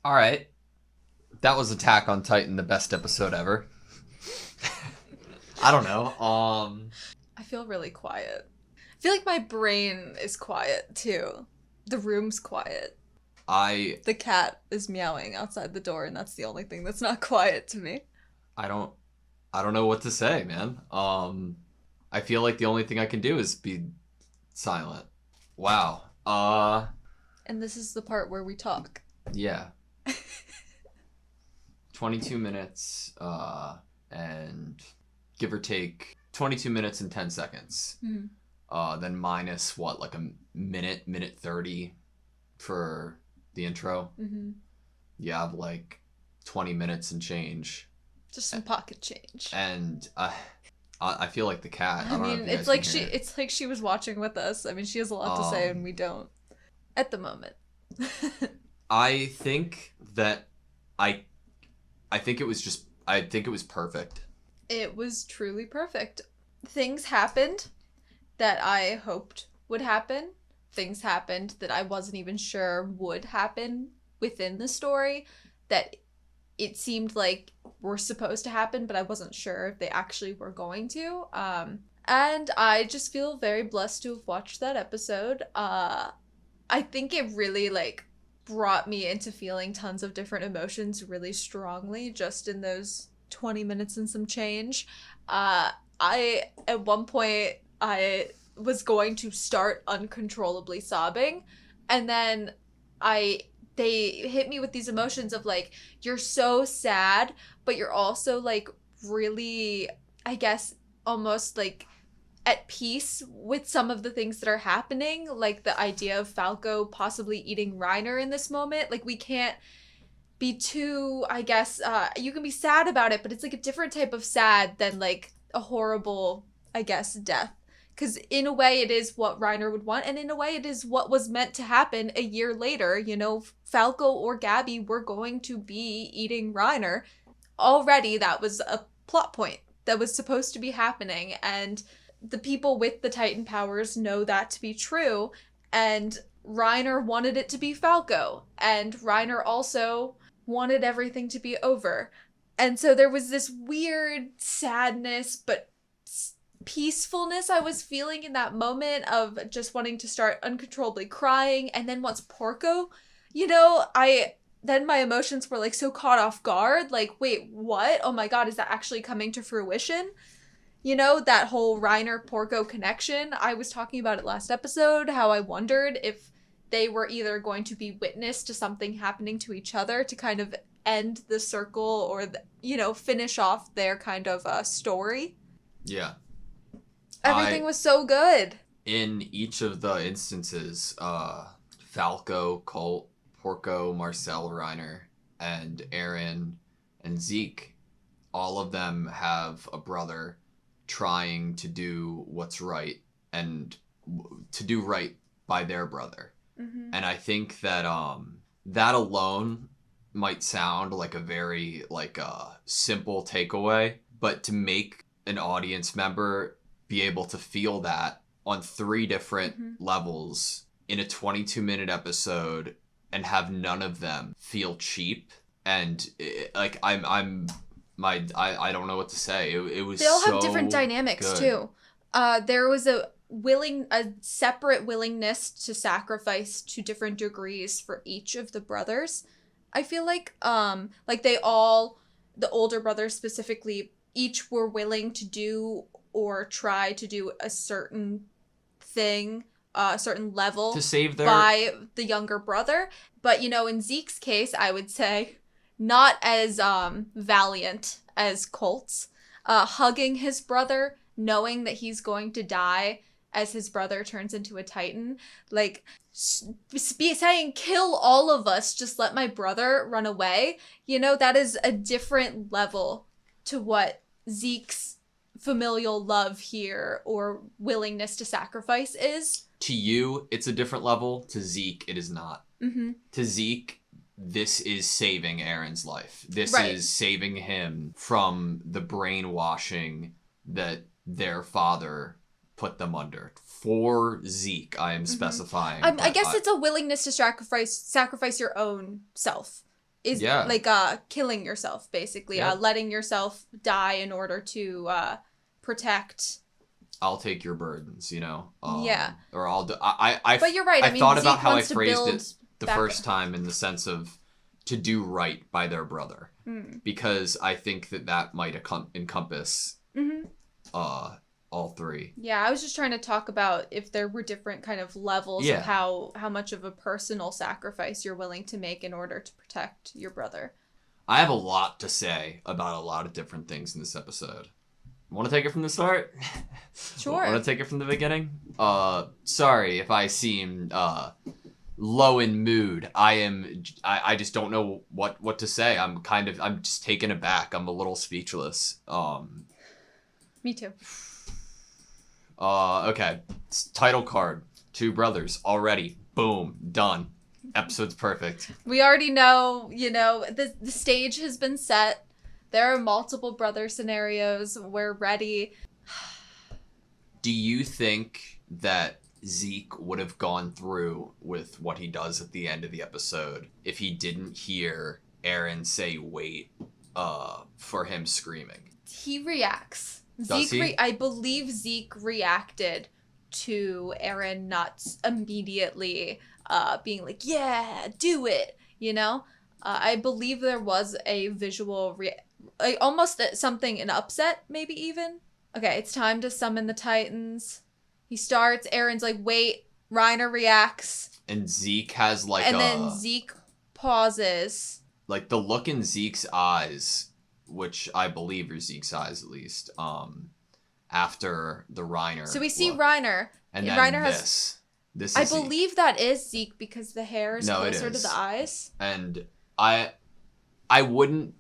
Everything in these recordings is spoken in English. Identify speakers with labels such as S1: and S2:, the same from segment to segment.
S1: All right. That was Attack on Titan, the best episode ever. I don't know.
S2: I feel really quiet. I feel like my brain is quiet too. The room's quiet. The cat is meowing outside the door, and that's the only thing that's not quiet to me.
S1: I don't know what to say, man. I feel like the only thing I can do is be silent. Wow.
S2: And this is the part where we talk.
S1: Yeah. 22 minutes, and give or take 22 minutes and 10 seconds. Mm-hmm. Then minus like a minute 30 for the intro. Mm-hmm. You have like 20 minutes and change.
S2: Just some pocket change.
S1: And I feel like the cat.
S2: I mean, it's like she was watching with us. I mean, she has a lot to say and we don't at the moment.
S1: I think that I think it was perfect.
S2: It was truly perfect. Things happened that I hoped would happen. Things happened that I wasn't even sure would happen within the story, that it seemed like were supposed to happen, but I wasn't sure if they actually were going to. And I just feel very blessed to have watched that episode. I think it really brought me into feeling tons of different emotions really strongly just in those 20 minutes and some change. At one point, I was going to start uncontrollably sobbing, and then they hit me with these emotions of you're so sad, but you're also really, I guess, almost at peace with some of the things that are happening, like the idea of Falco possibly eating Reiner in this moment. We can't be too, I guess, you can be sad about it, but it's a different type of sad than a horrible, I guess, death. Because in a way it is what Reiner would want, and in a way it is what was meant to happen a year later. Falco or Gabby were going to be eating Reiner. Already that was a plot point that was supposed to be happening, and the people with the Titan powers know that to be true, and Reiner wanted it to be Falco, and Reiner also wanted everything to be over. And so there was this weird sadness, but peacefulness I was feeling in that moment of just wanting to start uncontrollably crying. And then once Porco, then my emotions were so caught off guard, wait, what? Oh my god, is that actually coming to fruition? That whole Reiner-Porco connection. I was talking about it last episode, how I wondered if they were either going to be witness to something happening to each other to kind of end the circle or, finish off their kind of story.
S1: Yeah.
S2: Everything was so good.
S1: In each of the instances, Falco, Colt, Porco, Marcel, Reiner, and Eren, and Zeke, all of them have a brother trying to do what's right and to do right by their brother. Mm-hmm. And I think that that alone might sound like a very simple takeaway, but to make an audience member be able to feel that on 3 different mm-hmm. levels in a 22-minute episode and have none of them feel cheap, and I don't know what to say. It was
S2: they all
S1: so
S2: have different dynamics
S1: good.
S2: Too. There was a separate willingness to sacrifice to different degrees for each of the brothers. I feel they all, the older brothers specifically, each were willing to do or try to do a certain thing, a certain level
S1: to save
S2: by the younger brother. But in Zeke's case, I would say not as valiant as Colt's, hugging his brother, knowing that he's going to die as his brother turns into a Titan, saying, kill all of us, just let my brother run away. That is a different level to what Zeke's familial love here or willingness to sacrifice is.
S1: To you, it's a different level. To Zeke, it is not.
S2: Mm-hmm.
S1: To Zeke, this is saving Eren's life. This
S2: right.
S1: is saving him from the brainwashing that their father put them under. For Zeke, I am specifying.
S2: I guess it's a willingness to sacrifice your own self is like killing yourself, basically. Letting yourself die in order to protect.
S1: I'll take your burdens, you know. Or I'll do.
S2: But you're right. I mean,
S1: thought
S2: Zeke
S1: about how I
S2: wants to
S1: phrased
S2: build
S1: it the first time in the sense of to do right by their brother, because I think that might encompass all three.
S2: Yeah, I was just trying to talk about if there were different kind of levels of how much of a personal sacrifice you're willing to make in order to protect your brother.
S1: I have a lot to say about a lot of different things in this episode. Want to take it from the start?
S2: Sure.
S1: Want to take it from the beginning? Sorry if I seem low in mood. I just don't know what to say. I'm just taken aback. I'm a little speechless.
S2: Me too.
S1: Okay. Title card. Two brothers. Already. Boom. Done. Episode's perfect.
S2: We already know, the stage has been set. There are multiple brother scenarios. We're ready.
S1: Do you think that Zeke would have gone through with what he does at the end of the episode if he didn't hear Eren say wait for him screaming?
S2: He reacts.
S1: Does he?
S2: I believe Zeke reacted to Eren not immediately being like, yeah, do it, I believe there was a visual, almost something, an upset, maybe even. Okay, it's time to summon the Titans. He starts, Eren's like, wait, Reiner reacts.
S1: And Zeke has
S2: then Zeke pauses.
S1: Like the look in Zeke's eyes, which I believe are Zeke's eyes at least, after the Reiner.
S2: So we see
S1: look.
S2: Reiner.
S1: And then
S2: Reiner
S1: this is
S2: I
S1: Zeke.
S2: believe that is Zeke because the hair is closer to the eyes.
S1: And I'm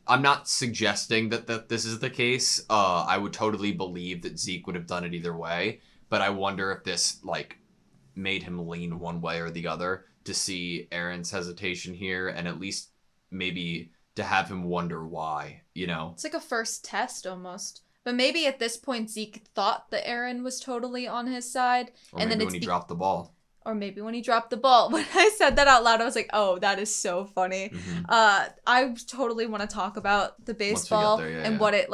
S1: not suggesting that this is the case. I would totally believe that Zeke would have done it either way. But I wonder if this, made him lean one way or the other to see Eren's hesitation here and at least maybe to have him wonder why,
S2: It's like a first test almost. But maybe at this point Zeke thought that Eren was totally on his side.
S1: Or maybe when he dropped the ball.
S2: Or maybe when he dropped the ball. When I said that out loud, I was like, oh, that is so funny.
S1: Mm-hmm.
S2: I totally want to talk about the baseball and what it,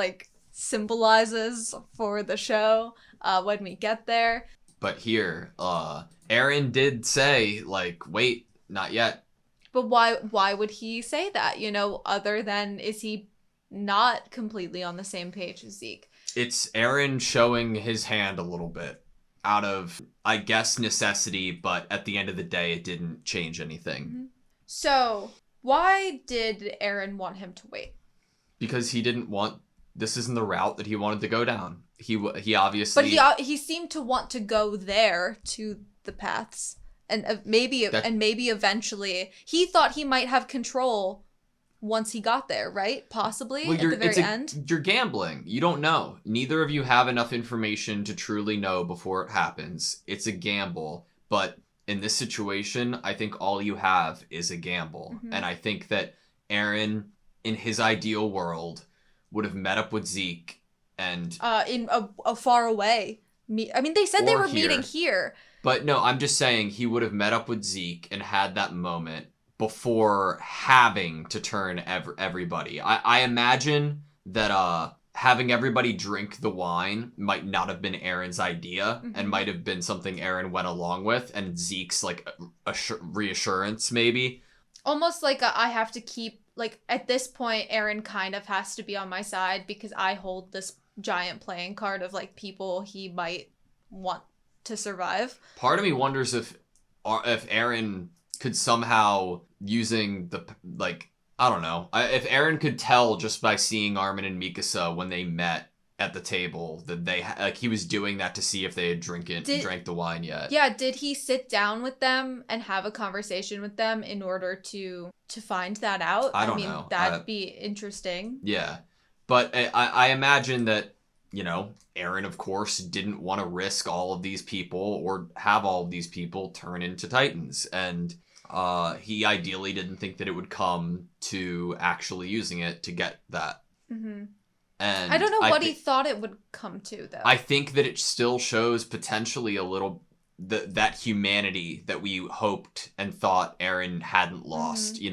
S2: symbolizes for the show when we get there.
S1: But here, Eren did say, wait, not yet.
S2: But why would he say that, other than is he not completely on the same page as Zeke?
S1: It's Eren showing his hand a little bit. Out of, I guess, necessity, but at the end of the day, it didn't change anything.
S2: Mm-hmm. So, why did Eren want him to wait?
S1: Because he didn't want... This isn't the route that he wanted to go down. He obviously...
S2: But he seemed to want to go there to the paths. And maybe eventually... He thought he might have control once he got there, right? Possibly, at the very end.
S1: You're gambling. You don't know. Neither of you have enough information to truly know before it happens. It's a gamble. But in this situation, I think all you have is a gamble. Mm-hmm. And I think that Eren, in his ideal world, would have met up with Zeke and...
S2: in a far away. They said they were meeting here.
S1: But no, I'm just saying he would have met up with Zeke and had that moment before having to turn everybody. I imagine that having everybody drink the wine might not have been Eren's idea, mm-hmm. and might have been something Eren went along with, and Zeke's reassurance maybe.
S2: Almost like I have to keep, at this point, Eren kind of has to be on my side because I hold this giant playing card of people he might want to survive.
S1: Part of me wonders if Eren could somehow, using the, I don't know, if Eren could tell just by seeing Armin and Mikasa when they met at the table that they, he was doing that to see if they had drank the wine yet.
S2: Yeah, did he sit down with them and have a conversation with them in order to find that out?
S1: I don't know.
S2: That'd be interesting.
S1: Yeah, but I imagine that, Eren, of course, didn't want to risk all of these people or have all of these people turn into Titans, and he ideally didn't think that it would come to actually using it to get that.
S2: Mm-hmm.
S1: And
S2: I don't know what he thought it would come to, though.
S1: I think that it still shows potentially a little that humanity that we hoped and thought Eren hadn't lost,
S2: mm-hmm.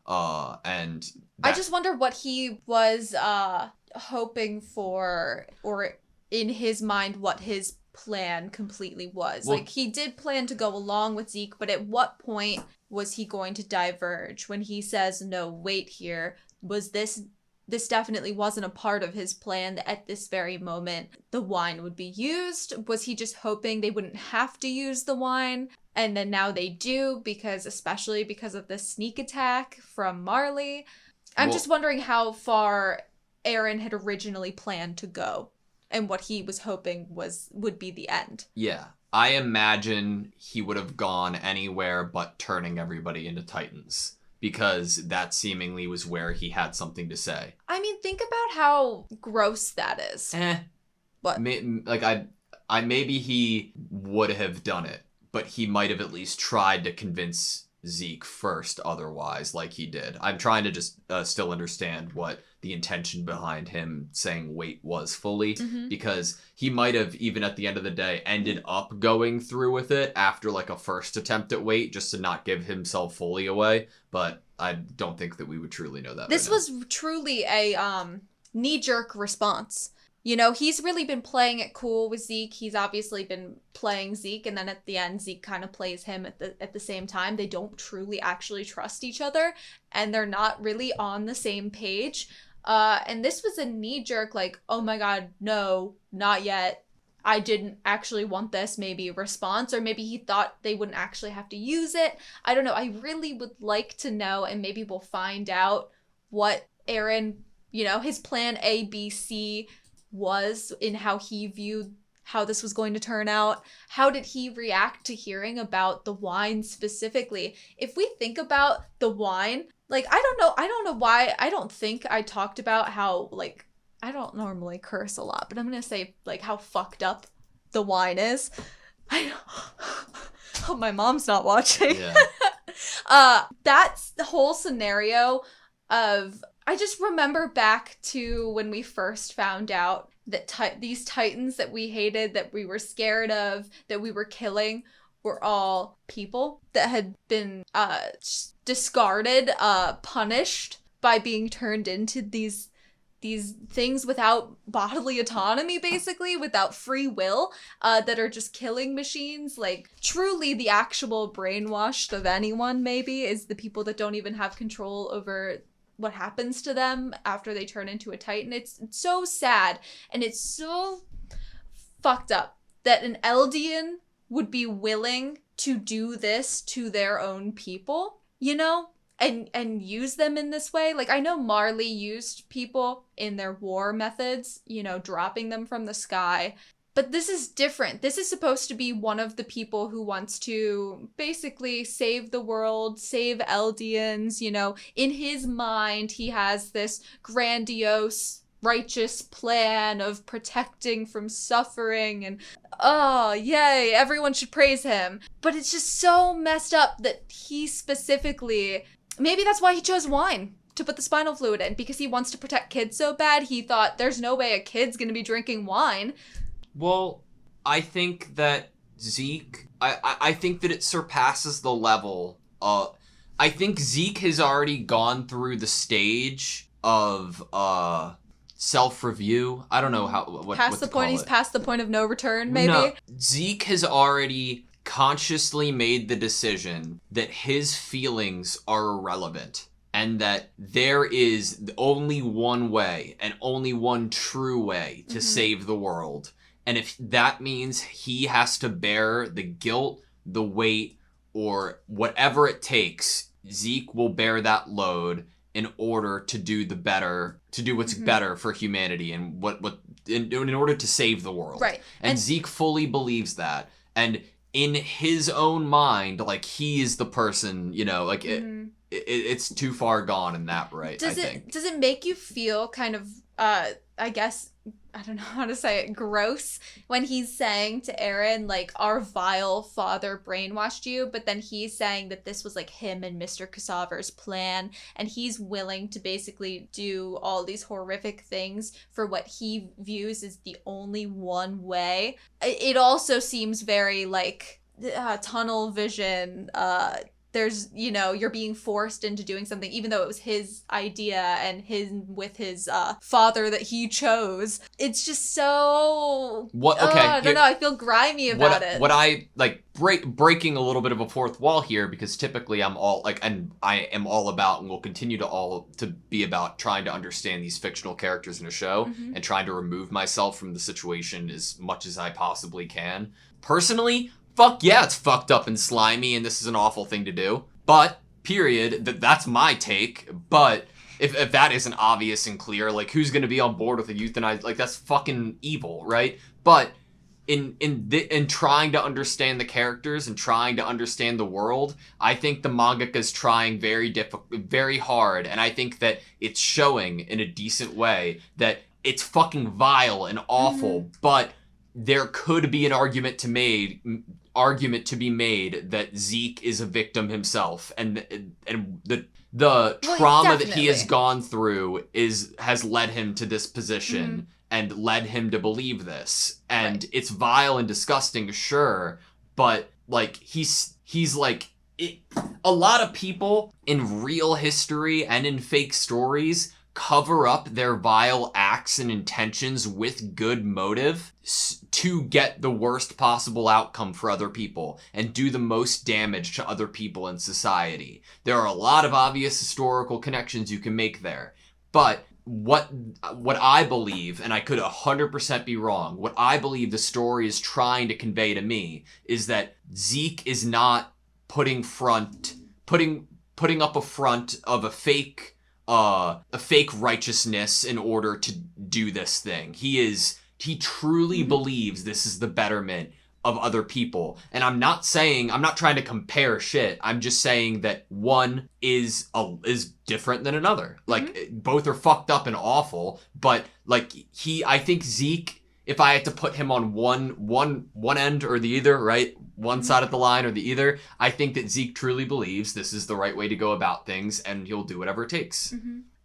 S1: And
S2: I just wonder what he was hoping for, or in his mind what his plan completely was. Well, like, he did plan to go along with Zeke, but at what point was he going to diverge? When he says, no, wait here, was this definitely wasn't a part of his plan, that at this very moment the wine would be used? Was he just hoping they wouldn't have to use the wine, and then now they do, especially because of the sneak attack from Marley? I'm just wondering how far Eren had originally planned to go, and what he was hoping would be the end.
S1: Yeah. I imagine he would have gone anywhere but turning everybody into Titans, because that seemingly was where he had something to say.
S2: I mean, think about how gross that is. What?
S1: Maybe he would have done it, but he might have at least tried to convince Zeke first otherwise, like he did. I'm trying to just still understand what the intention behind him saying wait was fully, because he might have, even at the end of the day, ended up going through with it after like a first attempt at wait, just to not give himself fully away, but I don't think that we would truly know that.
S2: This was truly a knee-jerk response. You know, he's really been playing it cool with Zeke. He's obviously been playing Zeke, and then at the end, Zeke kind of plays him at the same time. They don't truly actually trust each other, and they're not really on the same page. And this was a knee-jerk, like, oh my god, no, not yet. I didn't actually want this, maybe response, or maybe he thought they wouldn't actually have to use it. I don't know. I really would like to know, and maybe we'll find out what Eren, his plan A, B, C was in how he viewed how this was going to turn out. How did he react to hearing about the wine specifically? If we think about the wine, like, I don't know why, I don't think I talked about how, like, I don't normally curse a lot, but I'm gonna say, like, how fucked up the wine is. I hope my mom's not watching.
S1: Yeah.
S2: That's the whole scenario of, I just remember back to when we first found out that these Titans that we hated, that we were scared of, that we were killing, were all people that had been discarded, punished by being turned into these things without bodily autonomy, basically, without free will, that are just killing machines. Like, truly the actual brainwashed of anyone, maybe, is the people that don't even have control over what happens to them after they turn into a Titan. It's so sad, and it's so fucked up that an Eldian would be willing to do this to their own people, and use them in this way. Like, I know Marley used people in their war methods, dropping them from the sky. But this is different. This is supposed to be one of the people who wants to basically save the world, save Eldians. In his mind, he has this grandiose, righteous plan of protecting from suffering, and oh, yay, everyone should praise him. But it's just so messed up that he specifically, maybe that's why he chose wine to put the spinal fluid in, because he wants to protect kids so bad. He thought, there's no way a kid's gonna be drinking wine.
S1: Well, I think that Zeke, I think that it surpasses the level. I think Zeke has already gone through the stage of self-review. I don't know what to call it.
S2: He's past the point of no return, maybe?
S1: No, Zeke has already consciously made the decision that his feelings are irrelevant, and that there is only one way, and only one true way to save the world. And if that means he has to bear the guilt, the weight, or whatever it takes, Zeke will bear that load in order to do what's better for humanity, and in order to save the world.
S2: Right.
S1: And Zeke fully believes that. And in his own mind, like, he is the person, it's too far gone in that, right?
S2: Does it make you feel kind of, I guess, I don't know how to say it, gross, when he's saying to Eren, like, our vile father brainwashed you, but then he's saying that this was, like, him and Mr. Casaver's plan, and he's willing to basically do all these horrific things for what he views as the only one way. It also seems very, like, tunnel vision, there's, you're being forced into doing something, even though it was his idea and with his father that he chose. It's just so... I don't know. I feel grimy about it.
S1: What I, breaking a little bit of a fourth wall here, because typically I'm all, and I am all about and will continue to be about trying to understand these fictional characters in a show and trying to remove myself from the situation as much as I possibly can. Personally, fuck yeah, it's fucked up and slimy, and this is an awful thing to do. But, period, that's my take. But if that isn't obvious and clear, who's gonna be on board with a euthanized, that's fucking evil, right? But in trying to understand the characters and trying to understand the world, I think the mangaka is trying very hard, and I think that it's showing in a decent way that it's fucking vile and awful, but there could be an argument to be made that Zeke is a victim himself, and the trauma that he has gone through has led him to this position and led him to believe this. And it's vile and disgusting, sure, but he's a lot of people in real history and in fake stories cover up their vile acts and intentions with good motive to get the worst possible outcome for other people and do the most damage to other people in society. There are a lot of obvious historical connections you can make there. But what I believe, and I could 100% be wrong, what I believe the story is trying to convey to me is that Zeke is not putting up a front of a fake righteousness in order to do this thing. He truly believes this is the betterment of other people. And I'm not trying to compare shit. I'm just saying that one is different than another. Both are fucked up and awful, but I think Zeke, if I had to put him on one end or the either, right? One side of the line or the either, I think that Zeke truly believes this is the right way to go about things, and he'll do whatever it takes.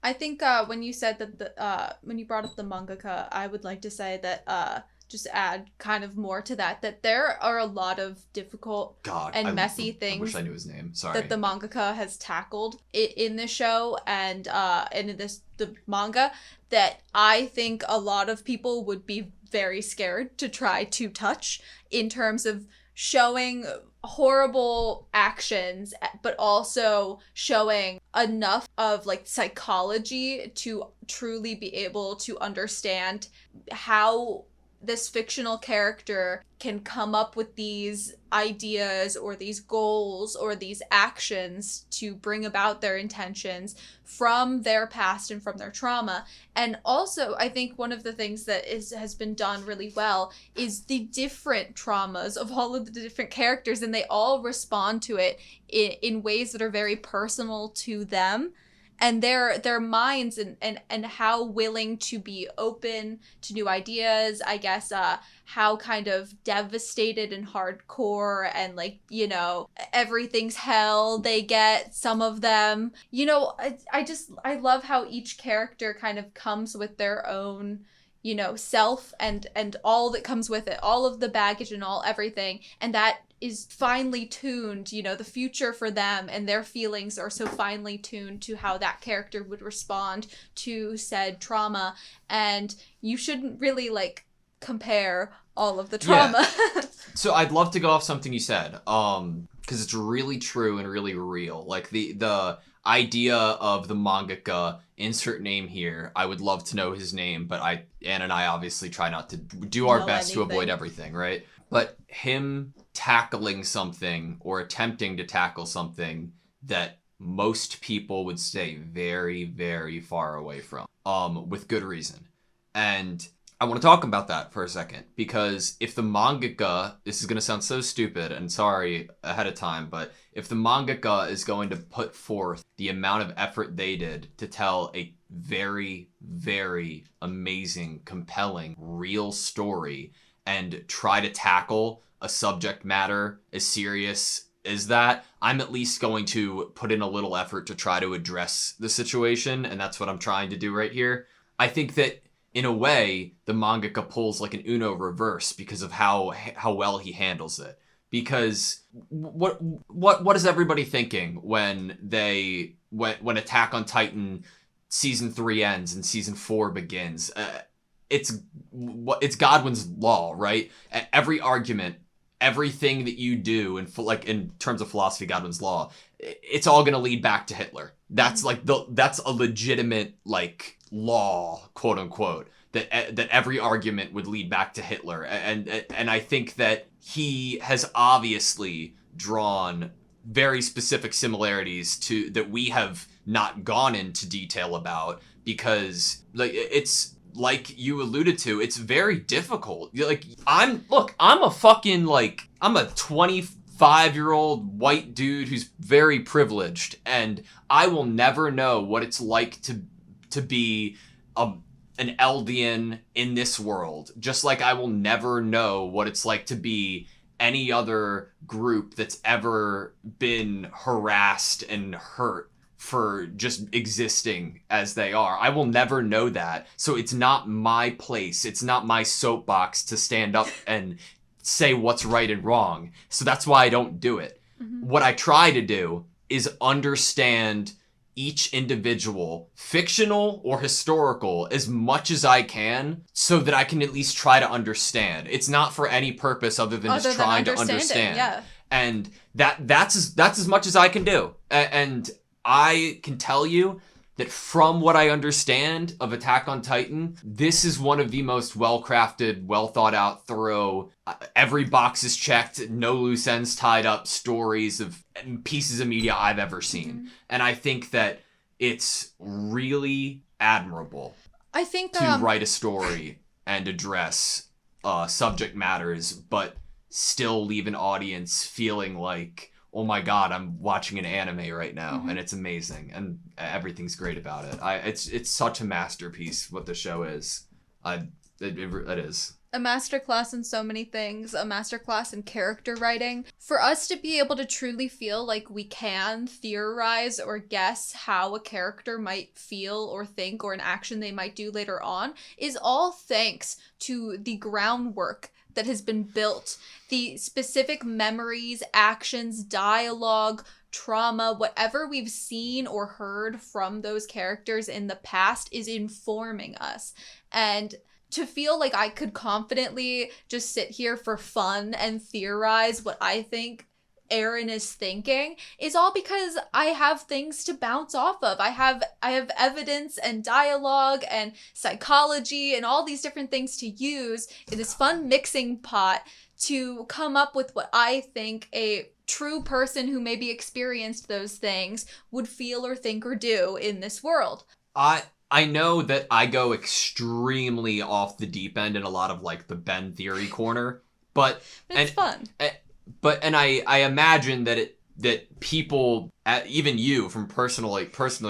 S2: I think when you said that when you brought up the mangaka, I would like to say that just add kind of more to that there are a lot of difficult and messy things. I
S1: wish I knew his name. Sorry.
S2: That the mangaka has tackled in this show and in the manga that I think a lot of people would be very scared to try to touch, in terms of showing horrible actions, but also showing enough of psychology to truly be able to understand how this fictional character can come up with these ideas or these goals or these actions to bring about their intentions from their past and from their trauma. And also, I think one of the things that has been done really well is the different traumas of all of the different characters, and they all respond to it in ways that are very personal to them. And their minds and how willing to be open to new ideas, I guess, how kind of devastated and hardcore and everything's hell they get, some of them. I love how each character kind of comes with their own, self and all that comes with it, all of the baggage and everything. And that is finely tuned, the future for them and their feelings are so finely tuned to how that character would respond to said trauma. And you shouldn't really compare all of the trauma.
S1: Yeah. So I'd love to go off something you said, because it's really true and really real. The idea of the mangaka, insert name here, I would love to know his name, but Anne and I obviously try not to do our best to avoid everything, right? But him tackling something or attempting to tackle something that most people would stay very, very far away from, with good reason. And I want to talk about that for a second, because if the mangaka, this is going to sound so stupid, and sorry ahead of time, but if the mangaka is going to put forth the amount of effort they did to tell a very, very amazing, compelling, real story and try to tackle a subject matter as serious as that, I'm at least going to put in a little effort to try to address the situation, and that's what I'm trying to do right here. I think that, in a way, the mangaka pulls an Uno reverse because of how well he handles it. because what is everybody thinking when Attack on Titan season 3 ends and season 4 begins? It's Godwin's law, right? Every argument, everything that you do, and like in terms of philosophy, Godwin's law, it's all going to lead back to Hitler. That's like that's a legitimate like law, quote unquote, that every argument would lead back to Hitler. And I think that he has obviously drawn very specific similarities to that we have not gone into detail about, because like it's like you alluded to, it's very difficult. Like I'm a 25-year-old white dude who's very privileged, and I will never know what it's like to be an Eldian in this world, just like I will never know what it's like to be any other group that's ever been harassed and hurt for just existing as they are. I will never know that. So it's not my place. It's not my soapbox to stand up and say what's right and wrong. So that's why I don't do it. Mm-hmm. What I try to do is understand each individual, fictional or historical, as much as I can, so that I can at least try to understand. It's not for any purpose other than just trying to understand.
S2: Yeah.
S1: And that's as much as I can do. And I can tell you that from what I understand of Attack on Titan, this is one of the most well-crafted, well-thought-out, thorough, every box is checked, no loose ends tied up stories of pieces of media I've ever seen. Mm-hmm. And I think that it's really admirable to write a story and address subject matters, but still leave an audience feeling like, oh my god, I'm watching an anime right now, mm-hmm. and it's amazing, and everything's great about it. It's such a masterpiece what the show is. It is.
S2: A masterclass in so many things, a masterclass in character writing. For us to be able to truly feel like we can theorize or guess how a character might feel or think, or an action they might do later on, is all thanks to the groundwork that has been built, the specific memories, actions, dialogue, trauma, whatever we've seen or heard from those characters in the past is informing us. And to feel like I could confidently just sit here for fun and theorize what I think Eren is thinking is all because I have things to bounce off of. I have evidence and dialogue and psychology and all these different things to use in this fun mixing pot to come up with what I think a true person who maybe experienced those things would feel or think or do in this world.
S1: I know that I go extremely off the deep end in a lot of like the Ben theory corner, but
S2: it's fun.
S1: But I imagine that people, even you, from personally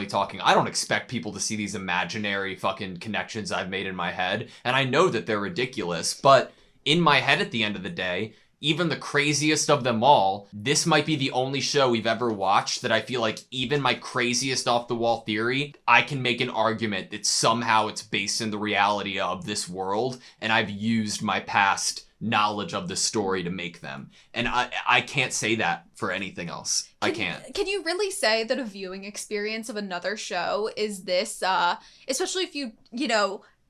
S1: talking, I don't expect people to see these imaginary fucking connections I've made in my head, and I know that they're ridiculous, but in my head at the end of the day, even the craziest of them all, this might be the only show we've ever watched that I feel like even my craziest off-the-wall theory, I can make an argument that somehow it's based in the reality of this world, and I've used my past knowledge of the story to make them. And I can't say that for anything else. I can't.
S2: Can you really say that a viewing experience of another show is this, especially if you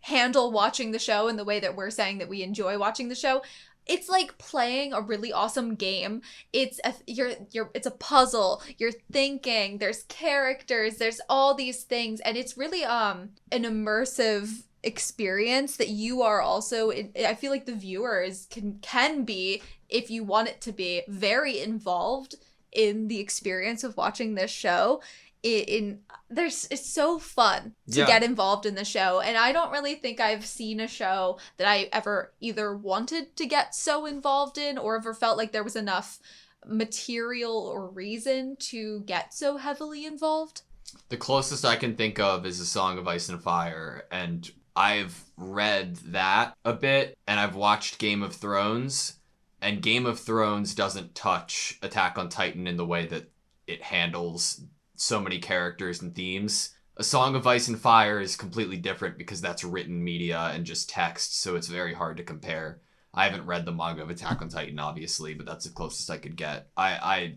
S2: handle watching the show in the way that we're saying that we enjoy watching the show? It's like playing a really awesome game. It's a puzzle. You're thinking, there's characters, there's all these things, and it's really an immersive experience that you are also I feel like the viewers can be, if you want it to be, very involved in the experience of watching this show. It's so fun to get involved in the show, and I don't really think I've seen a show that I ever either wanted to get so involved in or ever felt like there was enough material or reason to get so heavily involved.
S1: The closest I can think of is A Song of Ice and Fire, and I've read that a bit, and I've watched Game of Thrones, and Game of Thrones doesn't touch Attack on Titan in the way that it handles so many characters and themes. A Song of Ice and Fire is completely different because that's written media and just text, so it's very hard to compare. I haven't read the manga of Attack on Titan, obviously, but that's the closest I could get. I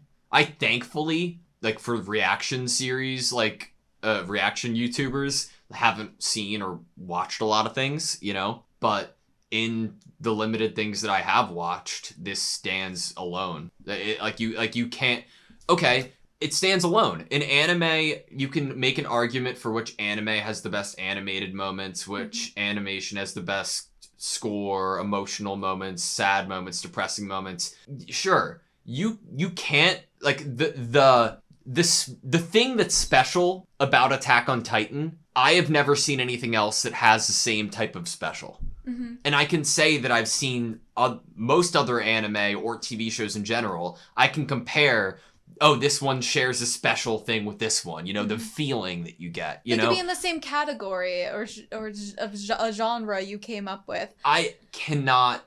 S1: thankfully, like, for reaction series, like, reaction YouTubers, haven't seen or watched a lot of things, you know? But in the limited things that I have watched, this stands alone. You can't... Okay, it stands alone. In anime, you can make an argument for which anime has the best animated moments, which animation has the best score, emotional moments, sad moments, depressing moments. Sure, you can't, like, the thing that's special about Attack on Titan, I have never seen anything else that has the same type of special. And I can say that I've seen most other anime or TV shows in general. I can compare, oh, this one shares a special thing with this one, you know, the feeling that you get, you know?
S2: They could be in the same category or a genre you came up with.
S1: I can't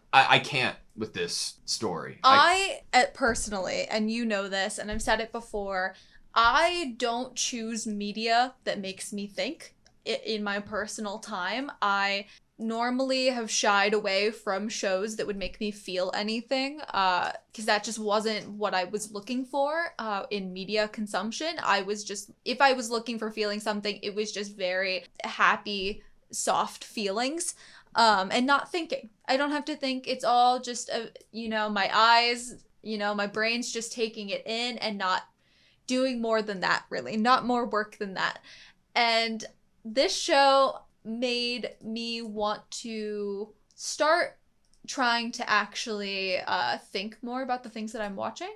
S1: with this story.
S2: I personally, and you know this, and I've said it before, I don't choose media that makes me think in my personal time. I normally have shied away from shows that would make me feel anything, because that just wasn't what I was looking for in media consumption. If I was looking for feeling something, it was just very happy, soft feelings, and not thinking. I don't have to think. It's all just, my eyes, my brain's just taking it in and not doing more than that, really. Not more work than that. And this show made me want to start trying to actually think more about the things that I'm watching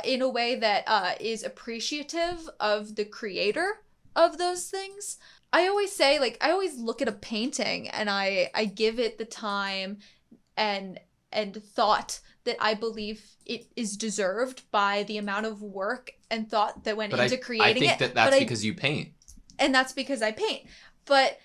S2: in a way that is appreciative of the creator of those things. I always say, like, I always look at a painting and I give it the time and thought that I believe it is deserved by the amount of work and thought that went into creating it.
S1: I think that's because you paint.
S2: And that's because I paint. But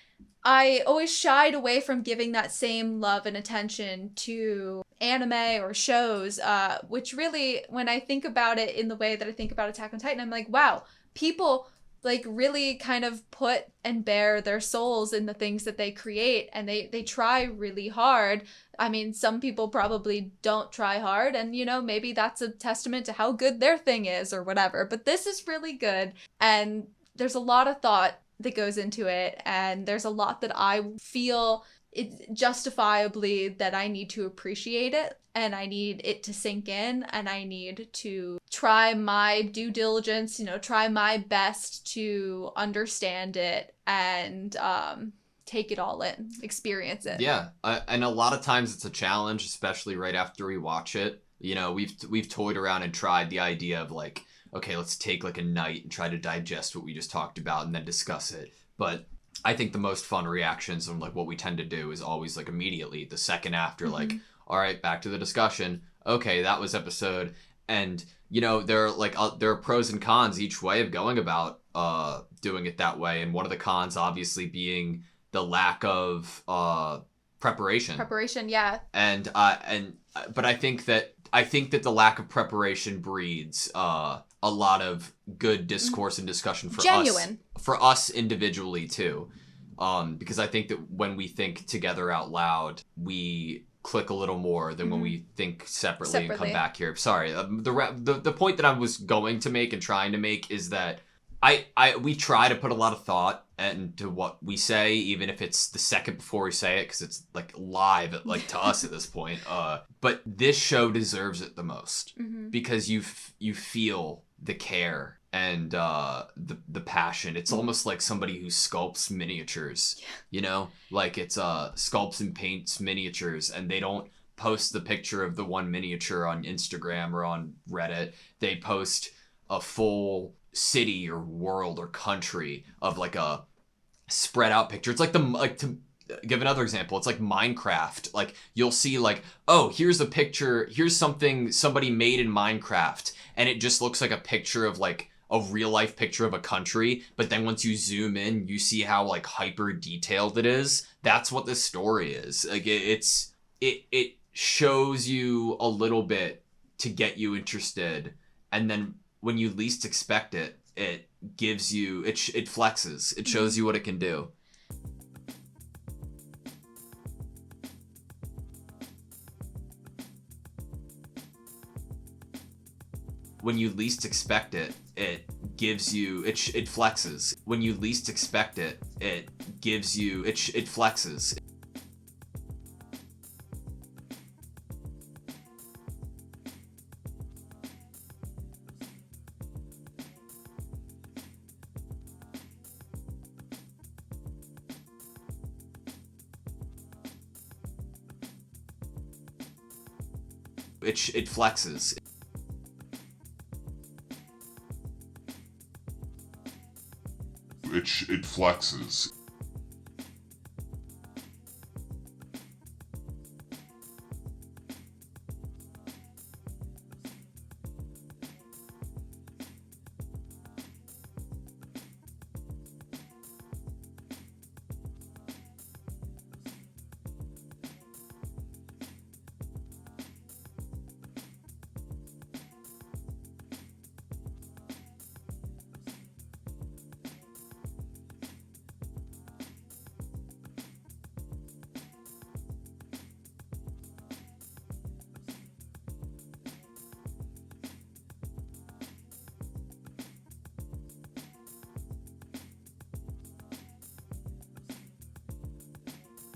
S2: I always shied away from giving that same love and attention to anime or shows, which really, when I think about it in the way that I think about Attack on Titan, I'm like, wow, people like really kind of put and bear their souls in the things that they create, and they try really hard. I mean, some people probably don't try hard, and maybe that's a testament to how good their thing is or whatever, but this is really good, and there's a lot of thought that goes into it, and there's a lot that I feel it justifiably that I need to appreciate it, and I need it to sink in, and I need to try my due diligence, try my best to understand it and take it all in, experience it.
S1: Yeah, and a lot of times it's a challenge, especially right after we watch it. We've toyed around and tried the idea of like, okay, let's take like a night and try to digest what we just talked about and then discuss it. But I think the most fun reactions and like what we tend to do is always like immediately the second after, like, all right, back to the discussion. Okay, that was episode. And, there are pros and cons each way of going about doing it that way. And one of the cons obviously being the lack of preparation.
S2: Preparation, yeah.
S1: But I think that the lack of preparation breeds a lot of good discourse and discussion for us individually too, because I think that when we think together out loud, we click a little more than when we think separately and come back here. Sorry, the point that I was going to make and trying to make is that we try to put a lot of thought into what we say, even if it's the second before we say it, because it's like live, like to us at this point. But this show deserves it the most because you feel the care and the passion. It's almost like somebody who sculpts miniatures, like it's sculpts and paints miniatures, and they don't post the picture of the one miniature on Instagram or on Reddit. They post a full city or world or country of like a spread out picture. It's like to give another example, it's like Minecraft. Like you'll see like, oh, here's a picture, here's something somebody made in Minecraft, and it just looks like a picture of like a real life picture of a country, but then once you zoom in, you see how like hyper detailed it is. That's what this story is. Like it shows you a little bit to get you interested, and then when you least expect it, it gives you, it flexes. It shows you what it can do. When you least expect it, it gives you, it flexes. When you least expect it, it gives you, it flexes. It flexes.
S3: It flexes.